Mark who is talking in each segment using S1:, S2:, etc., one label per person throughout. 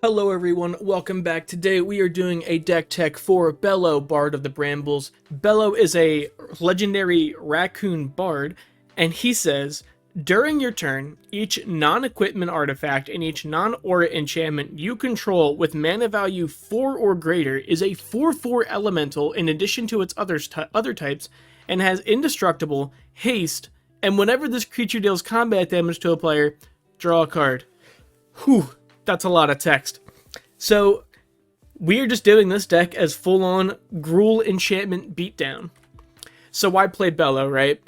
S1: Hello everyone, welcome back. Today we are doing a deck tech for Bello, Bard of the Brambles. Bello is a legendary raccoon bard, and he says, during your turn, each non-equipment artifact and each non-aura enchantment you control with mana value 4 or greater is a 4/4 elemental in addition to its other types, and has indestructible, haste, and whenever this creature deals combat damage to a player, draw a card. Whew. That's a lot of text. So we are just doing this deck as full-on Gruul enchantment beatdown. So why play Bello, right?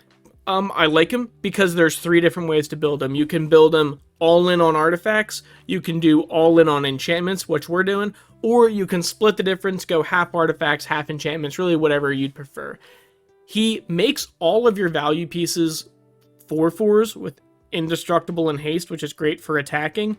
S1: I like him because there's 3 different ways to build him. You can build him all in on artifacts, you can do all in on enchantments, which we're doing, or you can split the difference, go half artifacts, half enchantments, really whatever you'd prefer. He makes all of your value pieces 4/4s with indestructible and haste, which is great for attacking.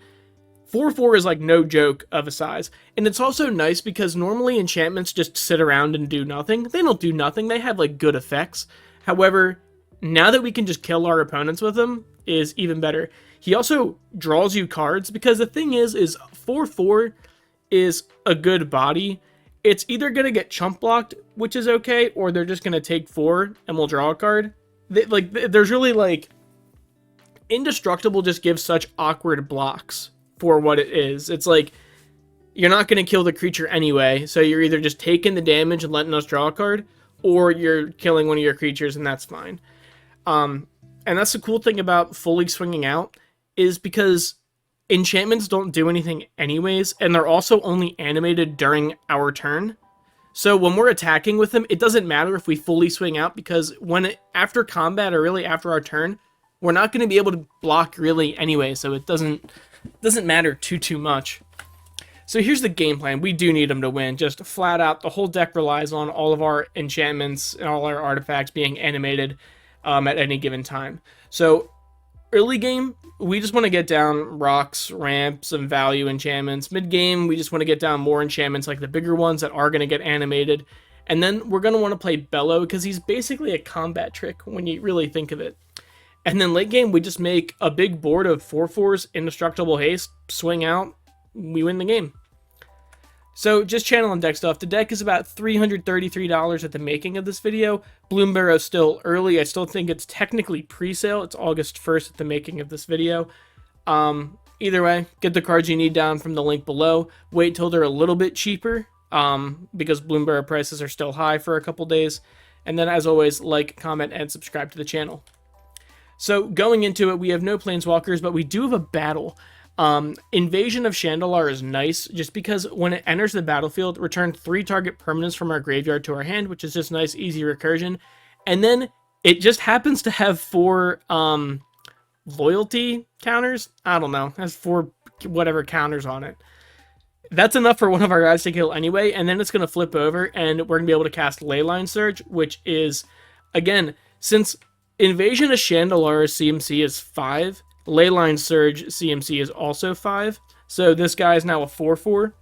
S1: 4/4 is like no joke of a size. And it's also nice because normally enchantments just sit around and do nothing. They don't do nothing, they have like good effects. However, now that we can just kill our opponents with them is even better. He also draws you cards because the thing is 4/4 is a good body. It's either going to get chump blocked, which is okay, or they're just going to take 4 and we'll draw a card. There's really like, indestructible just gives such awkward blocks for what it is. It's like, you're not going to kill the creature anyway, so you're either just taking the damage and letting us draw a card, or you're killing one of your creatures, and that's fine. And that's the cool thing about fully swinging out, is because enchantments don't do anything anyways, and they're also only animated during our turn. So when we're attacking with them, it doesn't matter if we fully swing out, because after combat, or really after our turn, we're not going to be able to block really anyway, so it doesn't matter too much. So here's the game plan. We do need them to win. Just flat out, the whole deck relies on all of our enchantments and all our artifacts being animated at any given time. So early game, we just want to get down rocks, ramps, and value enchantments. Mid game, we just want to get down more enchantments, like the bigger ones that are going to get animated. And then we're going to want to play Bello, because he's basically a combat trick when you really think of it. And then late game, we just make a big board of 4/4s, indestructible haste, swing out, we win the game. So just channel and deck stuff. The deck is about $333 at the making of this video. Bloomberg's still early. I still think it's technically pre-sale. It's August 1st at the making of this video. Either way, get the cards you need down from the link below. Wait till they're a little bit cheaper, because Bloomberg prices are still high for a couple days. And then as always, like, comment, and subscribe to the channel. So going into it, we have no planeswalkers, but we do have a battle. Invasion of Chandalar is nice, just because when it enters the battlefield, return 3 target permanents from our graveyard to our hand, which is just nice, easy recursion. And then it just happens to have 4 loyalty counters. I don't know, it has 4 whatever counters on it. That's enough for one of our guys to kill anyway, and then it's going to flip over, and we're going to be able to cast Leyline Surge, which is, again, since Invasion of Chandalar's CMC is 5, Leyline Surge CMC is also 5, so this guy is now a 4/4.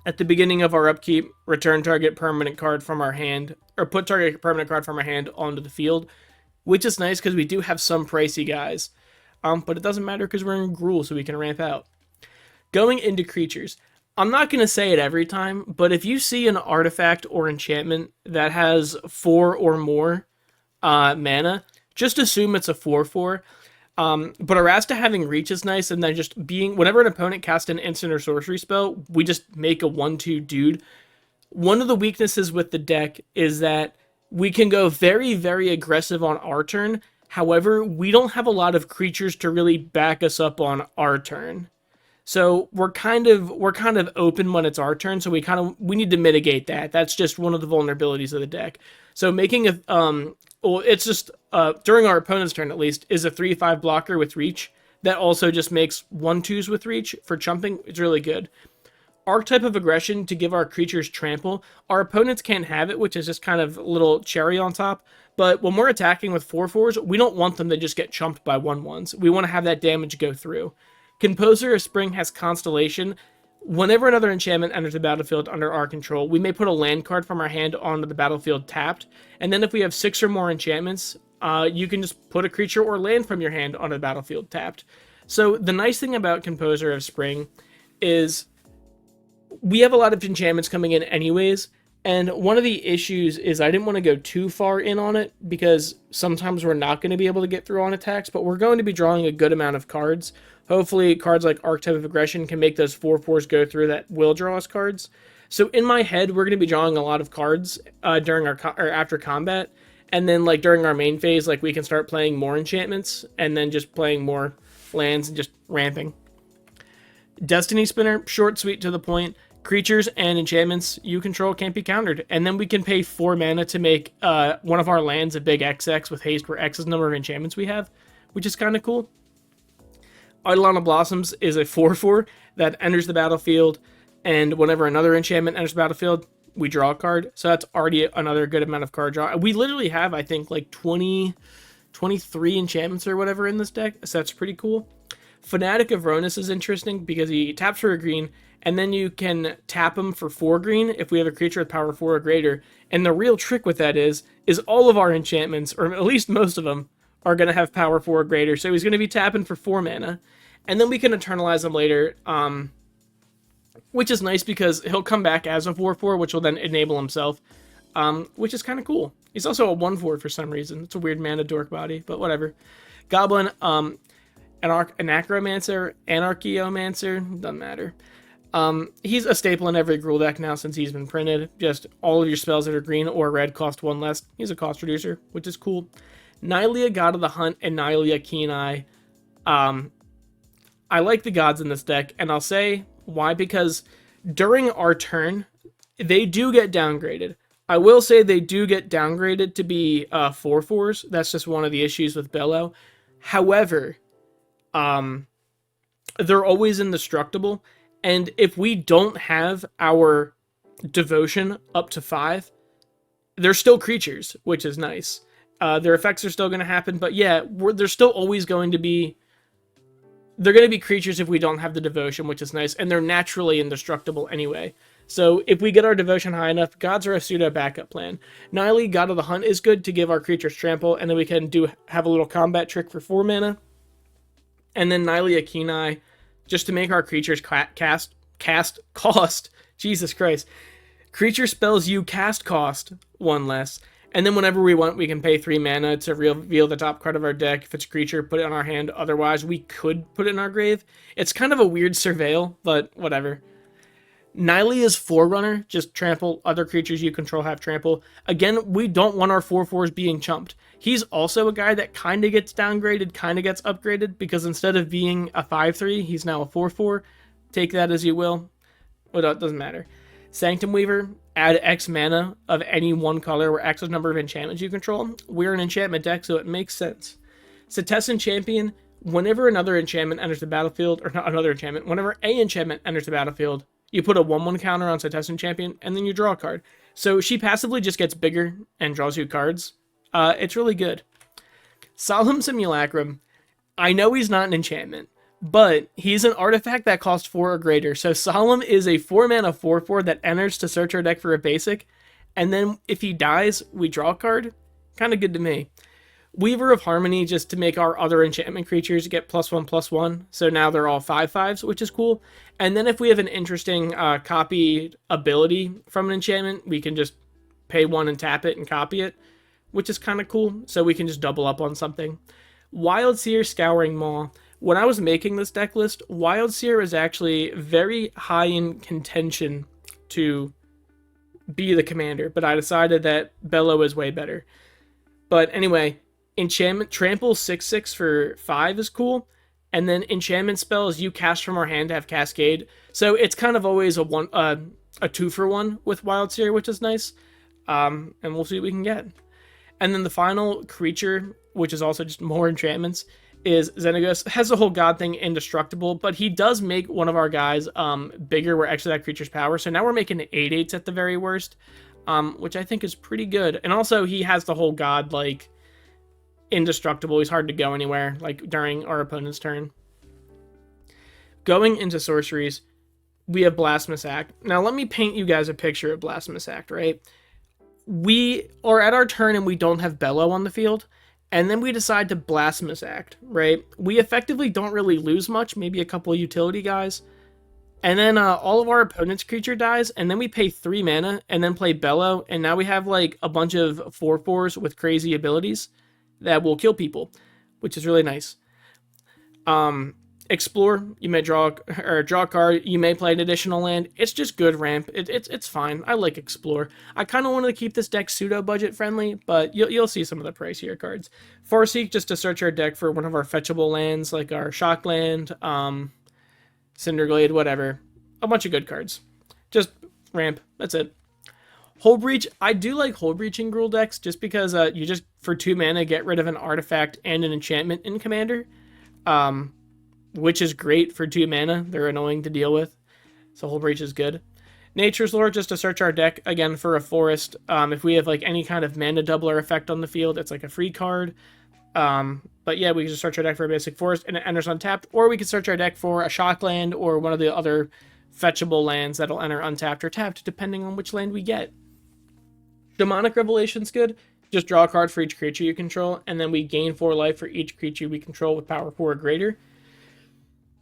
S1: At the beginning of our upkeep, return target permanent card from our hand, or put target permanent card from our hand onto the field, which is nice because we do have some pricey guys, but it doesn't matter because we're in Gruul, so we can ramp out. Going into creatures, I'm not going to say it every time, but if you see an artifact or enchantment that has 4 or more mana, just assume it's a 4/4. But Arasta having reach is nice, and then just being, whenever an opponent casts an instant or sorcery spell, we just make a 1/2 dude. One of the weaknesses with the deck is that we can go very, very aggressive on our turn. However, we don't have a lot of creatures to really back us up on our turn. So we're kind of open when it's our turn, so we need to mitigate that. That's just one of the vulnerabilities of the deck. So making a it's just during our opponent's turn at least, is a 3/5 blocker with reach that also just makes 1/2s with reach for chumping. It's really good. Archetype of aggression to give our creatures trample. Our opponents can't have it, which is just kind of a little cherry on top. But when we're attacking with 4/4s, we don't want them to just get chumped by 1/1s. We want to have that damage go through. Composer of Spring has Constellation. Whenever another enchantment enters the battlefield under our control, we may put a land card from our hand onto the battlefield tapped, and then if we have 6 or more enchantments, you can just put a creature or land from your hand onto the battlefield tapped. So the nice thing about Composer of Spring is we have a lot of enchantments coming in anyways, and one of the issues is I didn't want to go too far in on it because sometimes we're not going to be able to get through on attacks, but we're going to be drawing a good amount of cards. Hopefully cards like Archetype of Aggression can make those 4/4s go through that will draw us cards. So in my head, we're going to be drawing a lot of cards during our or after combat, and then like during our main phase, like we can start playing more enchantments and then just playing more lands and just ramping. Destiny Spinner, short, sweet, to the point. Creatures and enchantments you control can't be countered. And then we can pay 4 mana to make one of our lands a big XX with haste, where X is the number of enchantments we have, which is kind of cool. Eidolon of Blossoms is a 4/4 that enters the battlefield, and whenever another enchantment enters the battlefield, we draw a card. So that's already another good amount of card draw. We literally have, I think, like 23 enchantments or whatever in this deck, so that's pretty cool. Fanatic of Ronus is interesting because he taps for a green, and then you can tap him for 4 green if we have a creature with power 4 or greater. And the real trick with that is all of our enchantments, or at least most of them, are going to have power 4 or greater. So he's going to be tapping for 4 mana. And then we can eternalize him later, which is nice because he'll come back as a 4/4, which will then enable himself, which is kind of cool. He's also a 1/4 for some reason. It's a weird mana dork body, but whatever. Goblin, Anachromancer, Anarchaeomancer, doesn't matter. He's a staple in every Gruul deck now since he's been printed. Just all of your spells that are green or red cost 1 less. He's a cost reducer, which is cool. Nylea, God of the Hunt, and Nylea, Keen Eye. I like the gods in this deck, and I'll say why, because during our turn, they do get downgraded. I will say they do get downgraded to be 4/4s. That's just one of the issues with Bello. However, they're always indestructible, and if we don't have our devotion up to 5, they're still creatures, which is nice. Their effects are still going to happen, but yeah, they're still always going to be... They're going to be creatures if we don't have the devotion, which is nice, and they're naturally indestructible anyway. So if we get our devotion high enough, gods are a pseudo backup plan. Nylea, God of the Hunt, is good to give our creatures trample, and then we can have a little combat trick for 4 mana. And then Nylea, Keen Eye, just to make our creatures cast cost. Jesus Christ. Creature spells you cast cost 1 less. And then whenever we want, we can pay 3 mana to reveal the top card of our deck. If it's a creature, put it on our hand. Otherwise, we could put it in our grave. It's kind of a weird surveil, but whatever. Nylea's Forerunner, just trample. Other creatures you control have trample. Again, we don't want our 4/4s being chumped. He's also a guy that kind of gets downgraded, kind of gets upgraded, because instead of being a 5/3, he's now a 4/4. Take that as you will. Well, it doesn't matter. Sanctum Weaver, add X mana of any one color where X is the number of enchantments you control. We're an enchantment deck, so it makes sense. Setessan Champion, whenever another enchantment enters the battlefield, or not another enchantment, whenever a enchantment enters the battlefield, you put a 1/1 counter on Setessan Champion, and then you draw a card. So she passively just gets bigger and draws you cards. It's really good. Solemn Simulacrum, I know he's not an enchantment, but he's an artifact that costs 4 or greater. So Solemn is a 4 mana 4/4 that enters to search our deck for a basic, and then if he dies, we draw a card. Kind of good to me. Weaver of Harmony, just to make our other enchantment creatures get +1/+1. So now they're all 5/5s, which is cool. And then if we have an interesting copy ability from an enchantment, we can just pay 1 and tap it and copy it, which is kind of cool. So we can just double up on something. Wildseer, Scouring Maw. When I was making this deck list, Wildseer is actually very high in contention to be the commander, but I decided that Bello is way better. But anyway, enchantment trample 6/6 for 5 is cool, and then enchantment spells you cast from our hand to have Cascade. So it's kind of always a 2-for-1 with Wildseer, which is nice. And we'll see what we can get. And then the final creature, which is also just more enchantments, is Xenagos. Has the whole god thing indestructible, but he does make one of our guys bigger where actually that creature's power. So now we're making 8/8s at the very worst, which I think is pretty good. And also he has the whole god like indestructible. He's hard to go anywhere like during our opponent's turn. Going into sorceries, we have Blasphemous Act. Now let me paint you guys a picture of Blasphemous Act, right? We are at our turn and we don't have Bello on the field. And then we decide to Blasphemous Act, right? We effectively don't really lose much, maybe a couple of utility guys. And then all of our opponent's creature dies, and then we pay 3 mana, and then play Bello, and now we have like a bunch of 4/4s with crazy abilities that will kill people, which is really nice. Explore, you may draw a card, you may play an additional land. It's just good ramp. It's fine. I like Explore. I kind of wanted to keep this deck pseudo budget friendly, but you'll see some of the pricier cards. Farseek, just to search our deck for one of our fetchable lands, like our Shockland, Cinderglade, whatever. A bunch of good cards. Just ramp. That's it. Hull Breach, I do like Hull Breach in Gruul decks just because you just, for 2 mana, get rid of an artifact and an enchantment in Commander, which is great for 2 mana. They're annoying to deal with, so Hull Breach is good. Nature's Lore, just to search our deck, again, for a forest. If we have like any kind of mana doubler effect on the field, it's like a free card. But yeah, we can just search our deck for a basic forest and it enters untapped, or we can search our deck for a Shockland or one of the other fetchable lands that'll enter untapped or tapped, depending on which land we get. Demonic Revelation's good. Just draw a card for each creature you control, and then we gain 4 life for each creature we control with power 4 or greater.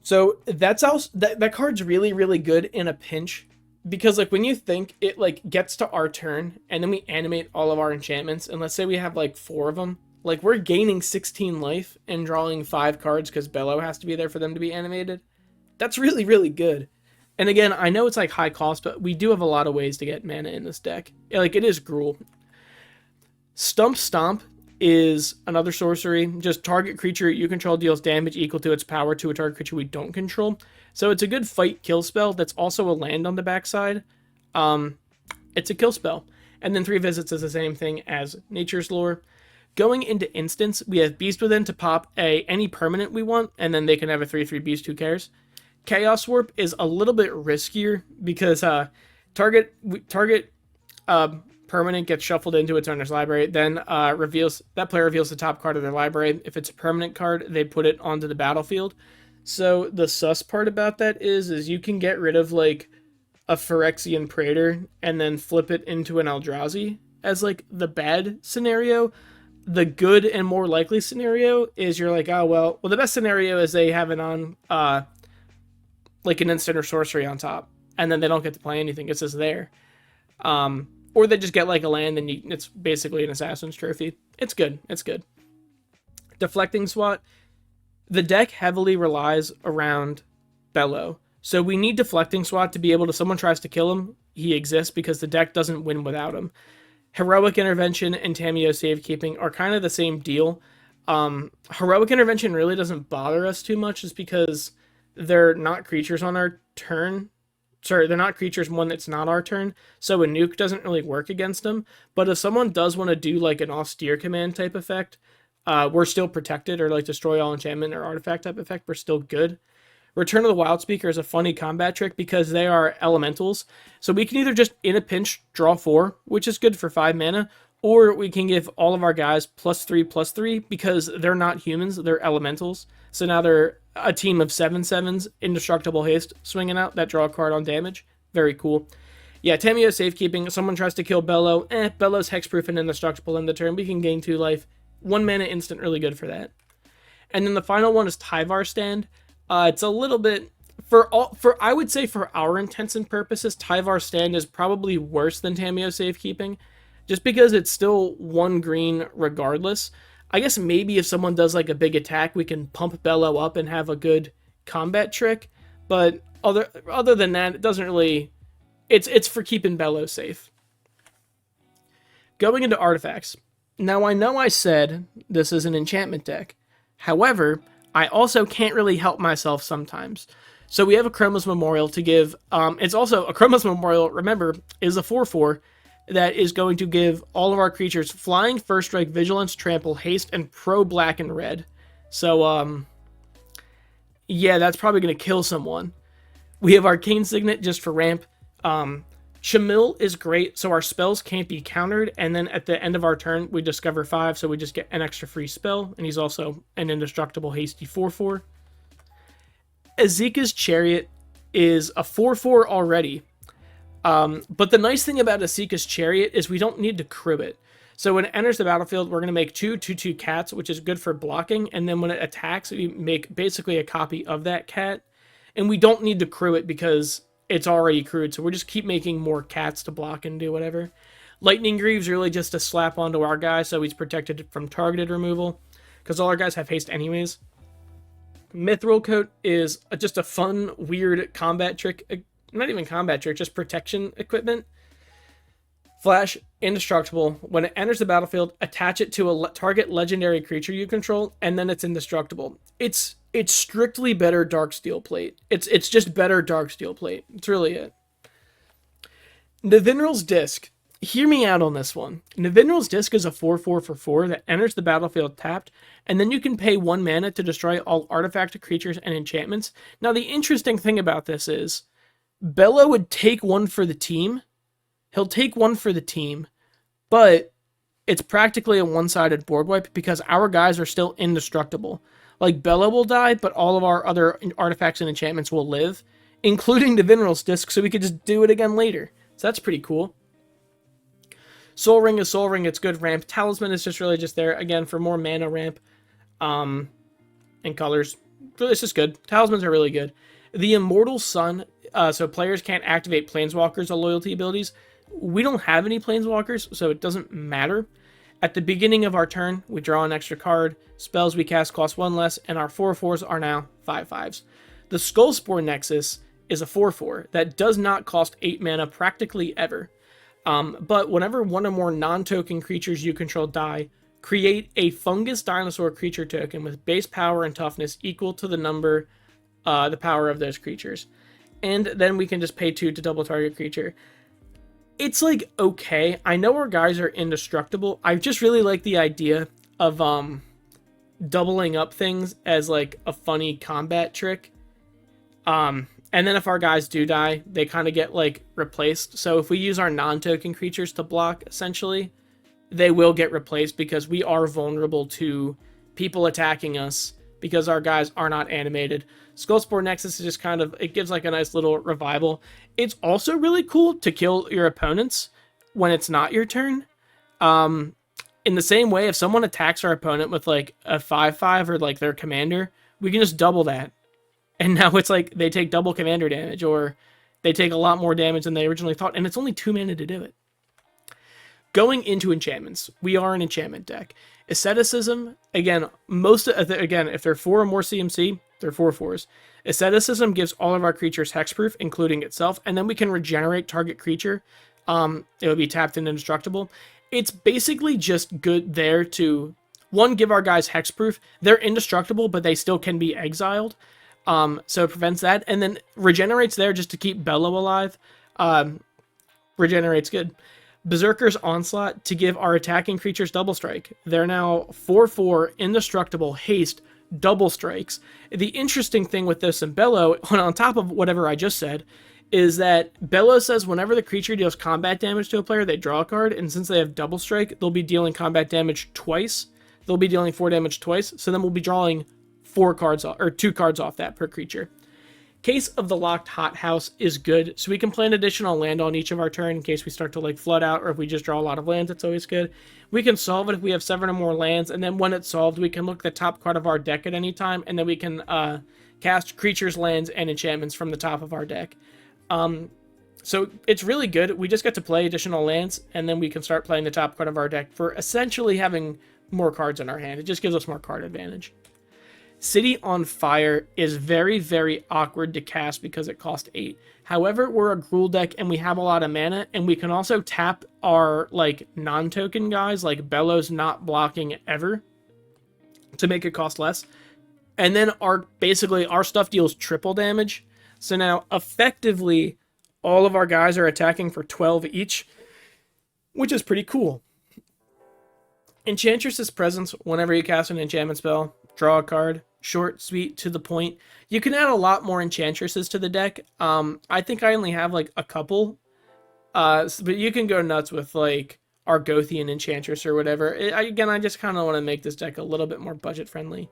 S1: So that's also, that card's really, really good in a pinch, because like when you think it like gets to our turn, and then we animate all of our enchantments, and let's say we have like 4 of them, like we're gaining 16 life and drawing 5 cards because Bello has to be there for them to be animated. That's really, really good. And again, I know it's like high cost, but we do have a lot of ways to get mana in this deck. Like, it is Gruul. Stump Stomp is another sorcery. Just target creature you control deals damage equal to its power to a target creature we don't control. So it's a good fight kill spell that's also a land on the backside. It's a kill spell. And then 3 visits is the same thing as Nature's Lore. Going into instance, we have Beast Within to pop any permanent we want, and then they can have a 3/3 beast, who cares? Chaos Warp is a little bit riskier because target permanent gets shuffled into its owner's library, then that player reveals the top card of their library. If it's a permanent card, they put it onto the battlefield. So the sus part about that is you can get rid of like a Phyrexian Praetor and then flip it into an Eldrazi as like the bad scenario. The good and more likely scenario is you're like, oh well, the best scenario is they have it on like an instant or sorcery on top, and then they don't get to play anything. It's just there. Or they just get like a land, and it's basically an Assassin's Trophy. It's good. It's good. Deflecting Swat. The deck heavily relies around Bello. So we need Deflecting Swat to be able to, someone tries to kill him, he exists because the deck doesn't win without him. Heroic Intervention and Tamiyo Safekeeping are kind of the same deal. Heroic Intervention really doesn't bother us too much just because they're not creatures on our turn. Sorry, they're not creatures when it's not our turn, so a nuke doesn't really work against them. But if someone does want to do like an austere command type effect, we're still protected, or like destroy all enchantment or artifact type effect, we're still good. Return of the Wild Speaker is a funny combat trick because they are elementals. So we can either just, in a pinch, draw 4, which is good for 5 mana, or we can give all of our guys +3/+3 because they're not humans, they're elementals. So now they're a team of 7/7s, indestructible haste, swinging out that draw a card on damage. Very cool. Yeah, Tamiyo Safekeeping. Someone tries to kill Bello. Bello's hexproof and indestructible in the turn. We can gain 2 life. 1 mana instant, really good for that. And then the final one is Tyvar Stand. It's a little bit, I would say for our intents and purposes, Tyvar Stand is probably worse than Tamiyo Safekeeping, just because it's still 1 green regardless. I guess maybe if someone does like a big attack, we can pump Bello up and have a good combat trick. But other than that, it doesn't really. It's for keeping Bello safe. Going into artifacts. Now I know I said this is an enchantment deck. However, I also can't really help myself sometimes. So we have a Chroma's Memorial to give. It's also a Chroma's Memorial. Remember, is a 4/4. That is going to give all of our creatures flying, first strike, vigilance, trample, haste, and pro black and red. So, yeah, that's probably going to kill someone. We have Arcane Signet just for ramp. Shamil is great, so our spells can't be countered, and then at the end of our turn, we discover 5, so we just get an extra free spell, and he's also an indestructible hasty 4/4. Azika's Chariot is a 4/4 already. But the nice thing about Azika's Chariot is we don't need to crew it. So when it enters the battlefield, we're going to make 2/2/2 cats, which is good for blocking. And then when it attacks, we make basically a copy of that cat. And we don't need to crew it because it's already crewed, so we'll just keep making more cats to block and do whatever. Lightning Greave's really just a slap onto our guy, so he's protected from targeted removal, because all our guys have haste anyways. Mithril Coat is just a fun, weird combat trick. Not even combat trick, just protection equipment. Flash, indestructible. When it enters the battlefield, attach it to a target legendary creature you control, and then it's indestructible. It's strictly better Darksteel Plate. It's just better Darksteel Plate. It's really it. Navinral's Disc. Hear me out on this one. Navinral's Disc is a 4/4 for 4 that enters the battlefield tapped, and then you can pay 1 mana to destroy all artifact creatures and enchantments. Now, the interesting thing about this is, Bello would take one for the team. He'll take one for the team, but it's practically a one-sided board wipe because our guys are still indestructible. Like, Bello will die, but all of our other artifacts and enchantments will live, including Navinral's Disc, so we could just do it again later. So that's pretty cool. Soul Ring is Soul Ring, it's good ramp. Talisman is just really just there, again, for more mana ramp, and colors. It's just good. Talismans are really good. The Immortal Sun, so players can't activate Planeswalkers or loyalty abilities. We don't have any Planeswalkers, so it doesn't matter. At the beginning of our turn, we draw an extra card. Spells we cast cost 1 less, and our 4/4s are now 5/5s. The Skullspore Nexus is a 4/4 that does not cost 8 mana practically ever. But whenever one or more non-token creatures you control die, create a fungus dinosaur creature token with base power and toughness equal to the number, the power of those creatures. And then we can just pay 2 to double target creature. It's like, okay, I know our guys are indestructible. I just really like the idea of doubling up things as like a funny combat trick. And then if our guys do die, they kind of get like replaced. So if we use our non-token creatures to block, essentially, they will get replaced because we are vulnerable to people attacking us because our guys are not animated. Skullspore Nexus is just kind of, it gives like a nice little revival. It's also really cool to kill your opponents when it's not your turn. In the same way, if someone attacks our opponent with like a 5/5 or like their commander, we can just double that. And now it's like they take double commander damage, or they take a lot more damage than they originally thought, and it's only 2 mana to do it. Going into enchantments, we are an enchantment deck. Asceticism, again, if they're 4 or more CMC, they're 4/4s. Asceticism gives all of our creatures hexproof, including itself, and then we can regenerate target creature. It would be tapped and indestructible. It's basically just good there to, one, give our guys hexproof. They're indestructible, but they still can be exiled. So it prevents that, and then regenerates there just to keep Bello alive. Regenerates good. Berserker's Onslaught to give our attacking creatures double strike. They're now 4/4, indestructible, haste, double strikes. The interesting thing with this and Bello, on top of whatever I just said, is that Bello says whenever the creature deals combat damage to a player, they draw a card, and since they have double strike, they'll be dealing combat damage twice. They'll be dealing 4 damage twice, so then we'll be drawing 4 cards off, or 2 cards off that per creature. Case of the Locked Hothouse is good, so we can play an additional land on each of our turn in case we start to like flood out, or if we just draw a lot of lands, it's always good. We can solve it if we have 7 or more lands, and then when it's solved, we can look at the top card of our deck at any time, and then we can cast creatures, lands, and enchantments from the top of our deck. So it's really good. We just get to play additional lands, and then we can start playing the top card of our deck for essentially having more cards in our hand. It just gives us more card advantage. City on Fire is very, very awkward to cast because it costs 8. However, we're a Gruul deck and we have a lot of mana, and we can also tap our like non-token guys, like Bello's not blocking ever, to make it cost less. And then our stuff deals triple damage. So now effectively all of our guys are attacking for 12 each, which is pretty cool. Enchantress's Presence, whenever you cast an enchantment spell, draw a card. Short, sweet, to the point. You can add a lot more enchantresses to the deck. I think I only have like a couple. But you can go nuts with like Argothian Enchantress or whatever. Again, I just kind of want to make this deck a little bit more budget friendly.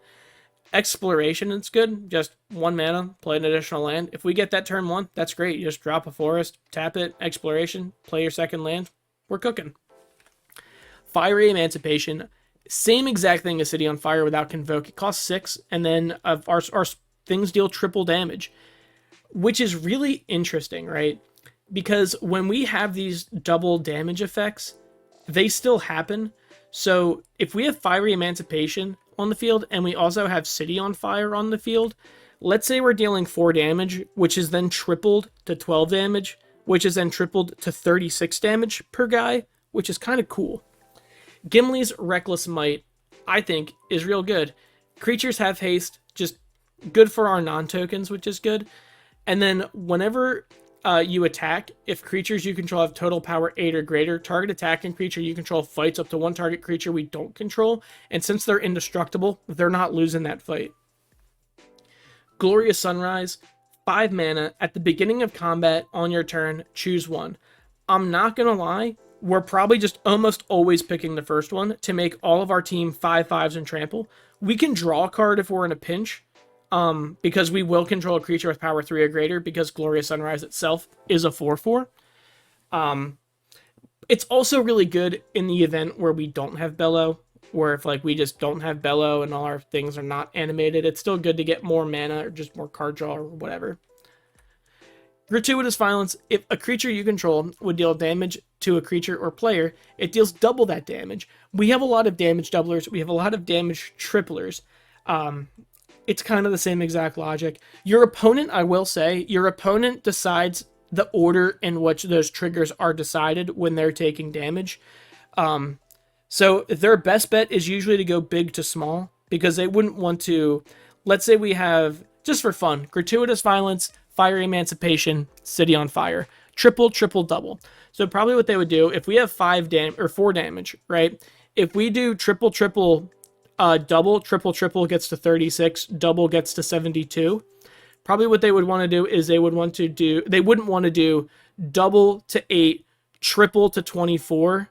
S1: Exploration, it's good. Just 1 mana, play an additional land. If we get that turn 1, that's great. You just drop a forest, tap it, Exploration, play your second land. We're cooking. Fiery Emancipation. Same exact thing as City on Fire without Convoke. It costs 6, and then our things deal triple damage. which is really interesting, right? Because when we have these double damage effects, they still happen. So if we have Fiery Emancipation on the field and we also have City on Fire on the field, let's say we're dealing 4 damage, which is then tripled to 12 damage, which is then tripled to 36 damage per guy, which is kind of cool. Gimli's Reckless Might, I think, is real good. Creatures have haste, just good for our non-tokens, which is good. And then whenever you attack, if creatures you control have total power 8 or greater, target attacking creature you control fights up to one target creature we don't control. And since they're indestructible, they're not losing that fight. Glorious Sunrise, 5 mana. At the beginning of combat, on your turn, choose one. I'm not going to lie, we're probably just almost always picking the first one to make all of our team 5/5s and trample. We can draw a card if we're in a pinch, because we will control a creature with power 3 or greater, because Glorious Sunrise itself is a 4/4. It's also really good in the event where we don't have Bello, where if like we just don't have Bello and all our things are not animated, it's still good to get more mana or just more card draw or whatever. Gratuitous Violence, if a creature you control would deal damage to a creature or player, it deals double that damage. We have a lot of damage doublers, we have a lot of damage triplers. It's kind of the same exact logic. Your opponent, I will say, your opponent decides the order in which those triggers are decided when they're taking damage. So their best bet is usually to go big to small, because they wouldn't want to, let's say we have, just for fun, Gratuitous Violence, Fire Emancipation, City on Fire. Triple, triple, double. So probably what they would do, if we have 4 damage, right? If we do triple, triple, double, triple, triple gets to 36, double gets to 72. Probably what they would want to do is they wouldn't want to do double to 8, triple to 24,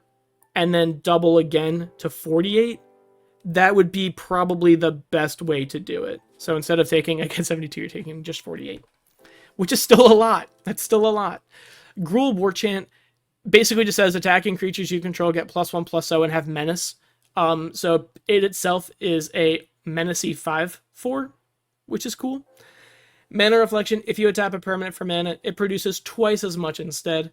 S1: and then double again to 48. That would be probably the best way to do it. So instead of taking, again, 72, you're taking just 48. Which is still a lot. That's still a lot. Gruul War Chant basically just says attacking creatures you control get +1/+0 and have menace. So it itself is a menacey 5/4, which is cool. Mana Reflection, if you tap a permanent for mana, it produces twice as much instead.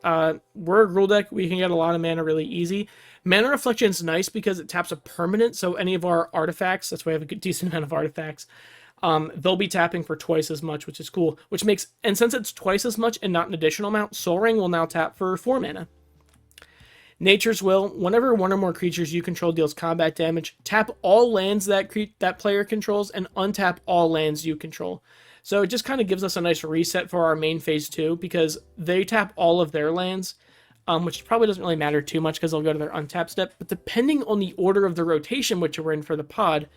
S1: We're a Gruul deck, we can get a lot of mana really easy. Mana Reflection is nice because it taps a permanent, so any of our artifacts, that's why I have a decent amount of artifacts, they'll be tapping for twice as much, which is cool. And since it's twice as much and not an additional amount, Soul Ring will now tap for 4 mana. Nature's Will, whenever one or more creatures you control deals combat damage, tap all lands that player controls and untap all lands you control. So it just kind of gives us a nice reset for our main phase 2, because they tap all of their lands, which probably doesn't really matter too much because they'll go to their untap step. But depending on the order of the rotation which we're in for the pod,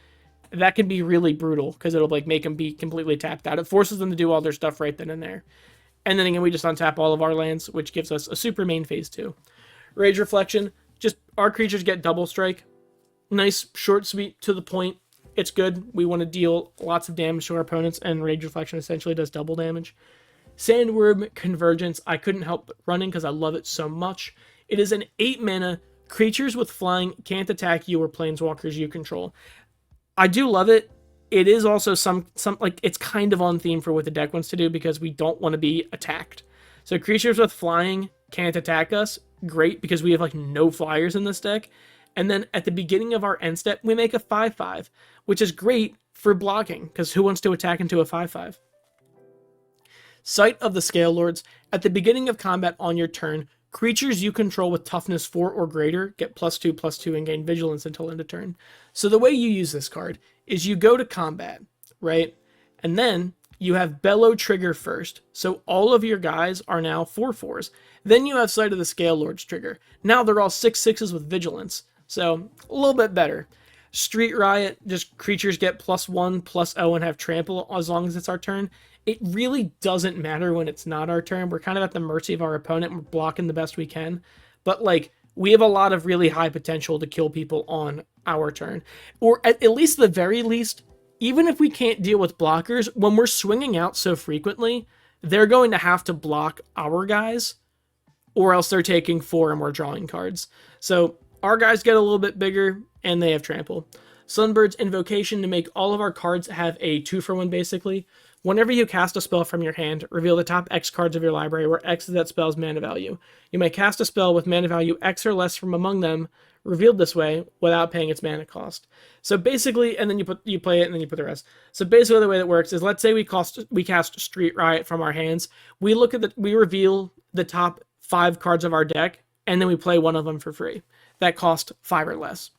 S1: that can be really brutal, because it'll like make them be completely tapped out. It forces them to do all their stuff right then and there. And then again, we just untap all of our lands, which gives us a super main phase 2. Rage Reflection, just our creatures get double strike. Nice, short, sweet, to the point. It's good. We want to deal lots of damage to our opponents, and Rage Reflection essentially does double damage. Sandworm Convergence, I couldn't help but running because I love it so much. It is an 8 mana. Creatures with flying can't attack you or planeswalkers you control. I do love it. It is also some like, it's kind of on theme for what the deck wants to do, because we don't want to be attacked. So creatures with flying can't attack us. Great, because we have like no flyers in this deck. And then at the beginning of our end step, we make a 5/5, which is great for blocking, because who wants to attack into a 5/5? Sight of the Scale Lords. At the beginning of combat on your turn, creatures you control with toughness 4 or greater get +2/+2 and gain vigilance until end of turn. So the way you use this card is you go to combat, right? And then you have Bello trigger first. So all of your guys are now 4/4s. Then you have Sight of the Scale Lords trigger. Now they're all 6/6s with vigilance. So a little bit better. Street Riot, just creatures get +1/+0 and have trample as long as it's our turn. It really doesn't matter when it's not our turn. We're kind of at the mercy of our opponent. We're blocking the best we can. But like, we have a lot of really high potential to kill people on our turn. Or at least the very least, even if we can't deal with blockers, when we're swinging out so frequently, they're going to have to block our guys, or else they're taking 4 and we're drawing cards. So our guys get a little bit bigger, and they have trample. Sunbird's Invocation, to make all of our cards have a 2-for-1 basically. Whenever you cast a spell from your hand, reveal the top X cards of your library, where X is that spell's mana value. You may cast a spell with mana value X or less from among them, revealed this way, without paying its mana cost. So basically, and then you play it, and then you put the rest. So basically, the way that works is, let's say we cast Street Riot from our hands. We reveal the top 5 cards of our deck, and then we play one of them for free. That cost 5 or less.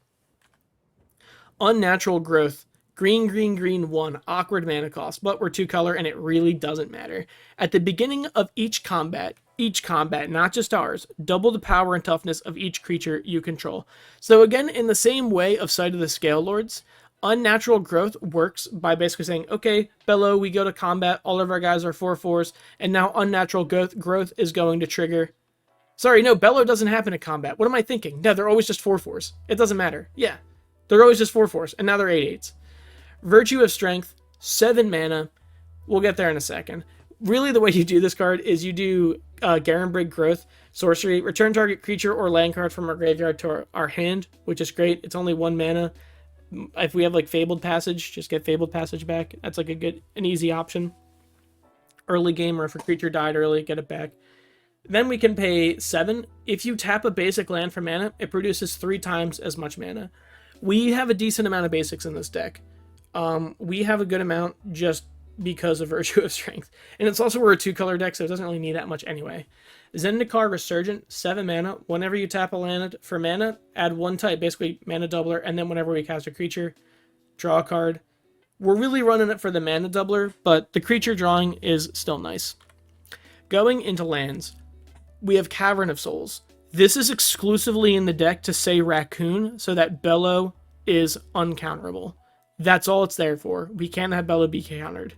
S1: Unnatural Growth. Green, green, green, 1. Awkward mana cost, but we're 2 color, and it really doesn't matter. At the beginning of each combat, not just ours, double the power and toughness of each creature you control. So again, in the same way of Sight of the Scale Lords, Unnatural Growth works by basically saying, okay, Bello, we go to combat, all of our guys are 4/4s, and now Unnatural Growth is going to trigger. Sorry, no, Bello doesn't happen in combat. What am I thinking? No, they're always just 4/4s. It doesn't matter. Yeah, they're always just 4/4s, and now they're 8/8s. Virtue of Strength, 7 mana. We'll get there in a second. Really, the way you do this card is you do Garenbrig Growth, sorcery, return target creature or land card from our graveyard to our hand, which is great. It's only 1 mana. If we have like Fabled Passage, just get Fabled Passage back. That's like an easy option. Early game, or if a creature died early, get it back. Then we can pay 7. If you tap a basic land for mana, it produces 3 times as much mana. We have a decent amount of basics in this deck. We have a good amount just because of Virtue of Strength. And it's also, we're a 2-color deck, so it doesn't really need that much anyway. Zendikar Resurgent, 7 mana. Whenever you tap a land for mana, add 1 type, basically mana doubler, and then whenever we cast a creature, draw a card. We're really running it for the mana doubler, but the creature drawing is still nice. Going into lands, we have Cavern of Souls. This is exclusively in the deck to say Raccoon, so that Bello is uncounterable. That's all it's there for. We can't have Bello be countered.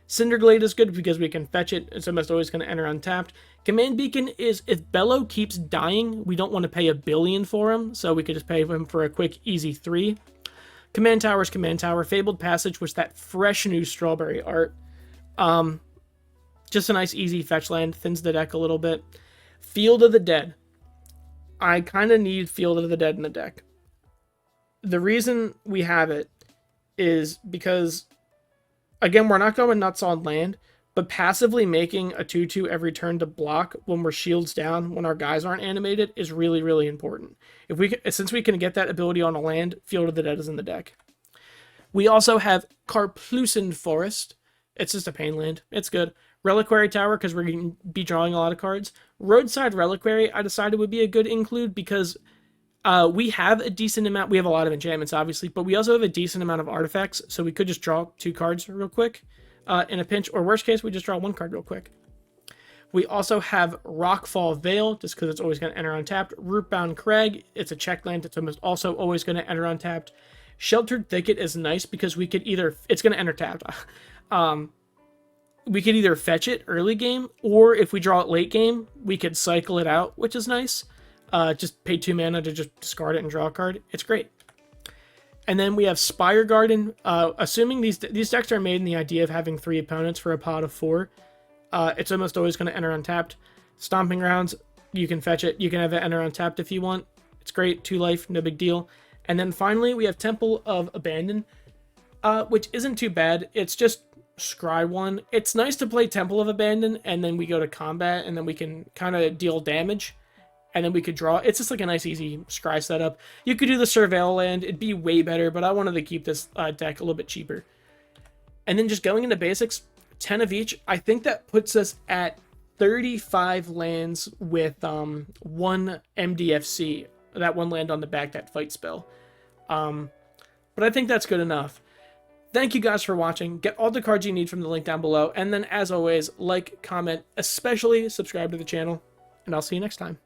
S1: Cinderglade is good because we can fetch it. It's almost always going to enter untapped. Command Beacon is, if Bello keeps dying, we don't want to pay $1 billion for him, so we could just pay him for a quick, easy 3. Command Tower is Command Tower. Fabled Passage was that fresh new strawberry art. Just a nice, easy fetch land. Thins the deck a little bit. Field of the Dead. I kind of need Field of the Dead in the deck. The reason we have it is because, again, we're not going nuts on land, but passively making a 2/2 every turn to block when we're shields down, when our guys aren't animated, is really, really important. Since we can get that ability on a land, Field of the Dead is in the deck. We also have Carplin Forest. It's just a pain land. It's good. Reliquary Tower, because we're going to be drawing a lot of cards. Roadside Reliquary, I decided would be a good include because we have a decent amount. We have a lot of enchantments, obviously, but we also have a decent amount of artifacts, so we could just draw 2 cards real quick in a pinch, or worst case, we just draw 1 card real quick. We also have Rockfall Vale, just because it's always going to enter untapped. Rootbound Crag, it's a check land. It's also always going to enter untapped. Sheltered Thicket is nice because we could either, it's going to enter tapped. We could either fetch it early game, or if we draw it late game, we could cycle it out, which is nice. Just pay 2 mana to just discard it and draw a card. It's great. And then we have Spire Garden. Assuming these decks are made in the idea of having 3 opponents for a pot of 4, it's almost always going to enter untapped. Stomping Grounds, you can fetch it. You can have it enter untapped if you want. It's great. 2 life, no big deal. And then finally, we have Temple of Abandon, which isn't too bad. It's just scry 1. It's nice to play Temple of Abandon, and then we go to combat, and then we can kind of deal damage, and then we could draw. It's just like a nice, easy scry setup. You could do the Surveil land. It'd be way better, but I wanted to keep this deck a little bit cheaper. And then just going into basics, 10 of each. I think that puts us at 35 lands with 1 MDFC, that 1 land on the back, that fight spell. But I think that's good enough. Thank you guys for watching. Get all the cards you need from the link down below. And then, as always, like, comment, especially subscribe to the channel. And I'll see you next time.